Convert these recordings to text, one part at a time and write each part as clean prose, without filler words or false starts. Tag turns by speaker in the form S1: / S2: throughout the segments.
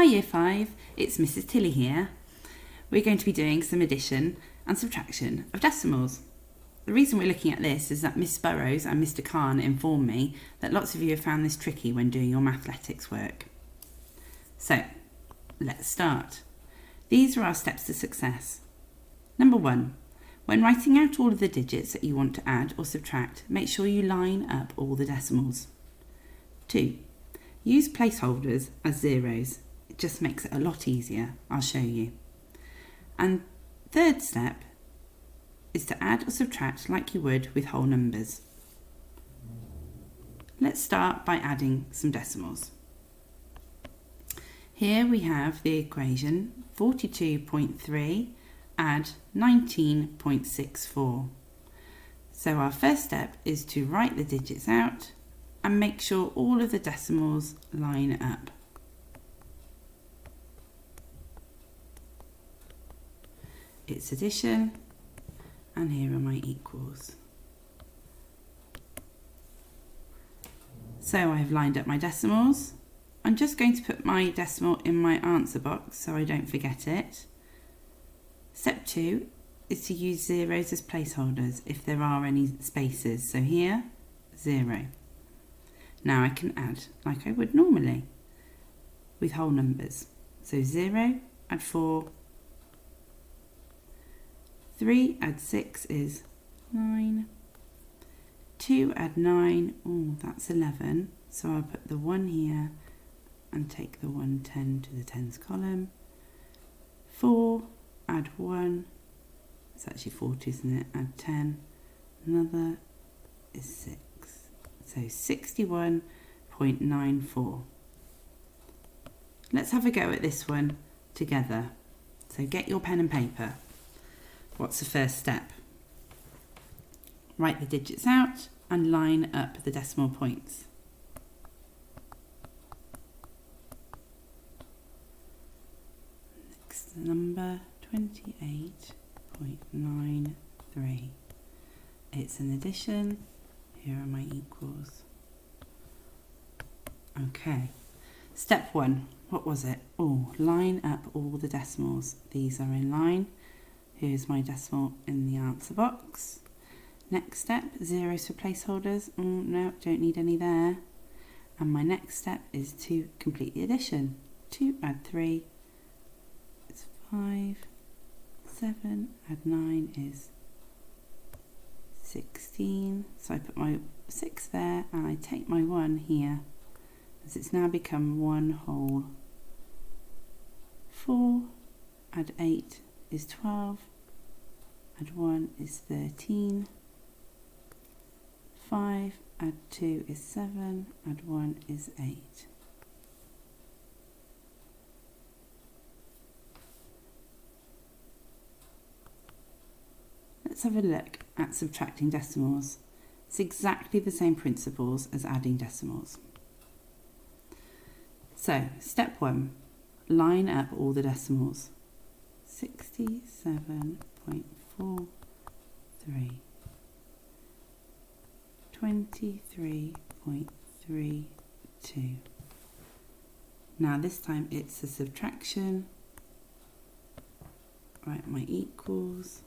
S1: Hi Year 5, it's Mrs. Tilly here. We're going to be doing some addition and subtraction of decimals. The reason we're looking at this is that Miss Burrows and Mr. Khan informed me that lots of you have found this tricky when doing your mathletics work. So, let's start. These are our steps to success. Number 1. When writing out all of the digits that you want to add or subtract, make sure you line up all the decimals. 2. Use placeholders as zeros. It just makes it a lot easier. I'll show you. And third step is to add or subtract like you would with whole numbers. Let's start by adding some decimals. Here we have the equation 42.3 add 19.64. So our first step is to write the digits out and make sure all of the decimals line up. It's addition, and here are my equals. So I've lined up my decimals. I'm just going to put my decimal in my answer box so I don't forget it. Step 2 is to use zeros as placeholders if there are any spaces. So here, 0. Now I can add like I would normally with whole numbers. So 0, add 4, 3 add 6 is 9, 2 add 9, oh that's 11, so I'll put the 1 here and take the 1 10 to the tens column. 4 add 1, it's actually 40 isn't it, add 10, another is 6, so 61.94. Let's have a go at this one together, so get your pen and paper. What's the first step? Write the digits out and line up the decimal points. Next number 28.93. It's an addition. Here are my equals. Okay. Step 1. What was it? Oh, line up all the decimals. These are in line. Here's my decimal in the answer box. Next step, zeros for placeholders. No, don't need any there. And my next step is to complete the addition. 2 add 3 is 5. 7 add 9 is 16. So I put my 6 there and I take my 1 here as it's now become one whole. 4 add 8 is 12. Add 1 is 13, 5, add 2 is 7, add 1 is 8. Let's have a look at subtracting decimals. It's exactly the same principles as adding decimals. So, step 1, line up all the decimals. 67.43, 23.32. Now this time it's a subtraction. Write my equals.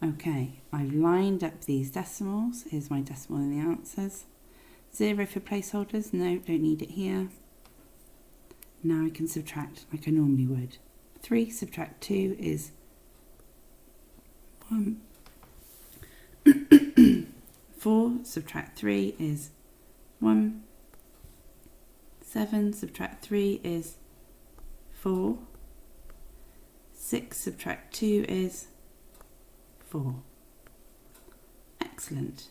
S1: Okay, I've lined up these decimals. Here's my decimal in the answers. 0 for placeholders. No, don't need it here. Now I can subtract like I normally would. 3 subtract 2 is 1. 4 subtract 3 is 1. 7 subtract 3 is 4. 6 subtract 2 is 4. Excellent.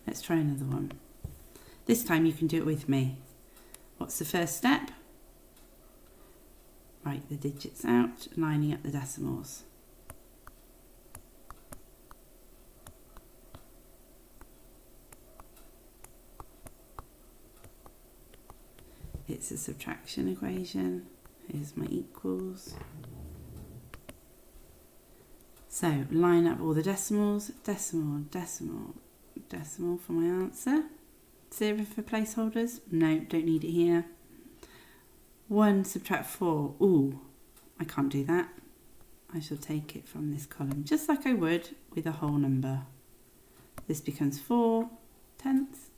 S1: Let's try another one. This time you can do it with me. What's the first step? Write the digits out, lining up the decimals. It's a subtraction equation. Here's my equals. So line up all the decimals, decimal, decimal, decimal for my answer. 0 for placeholders. No, don't need it here. 1 subtract 4. Ooh, I can't do that. I shall take it from this column, just like I would with a whole number. This becomes 4 tenths,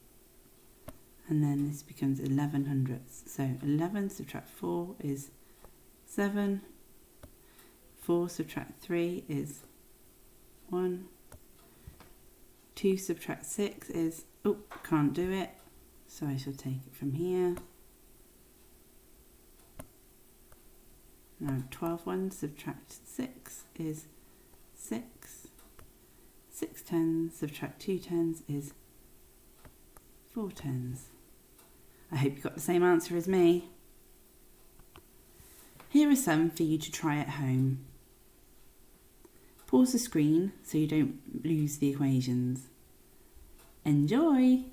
S1: and then this becomes 11 hundredths. So 11 subtract 4 is 7. 4 subtract 3 is 1. 2 subtract 6 is, oh, can't do it. So I shall take it from here. Now 12 ones subtract 6 is 6. 6 tens subtract 2 tens is 4 tens. I hope you got the same answer as me. Here are some for you to try at home. Pause the screen so you don't lose the equations. Enjoy!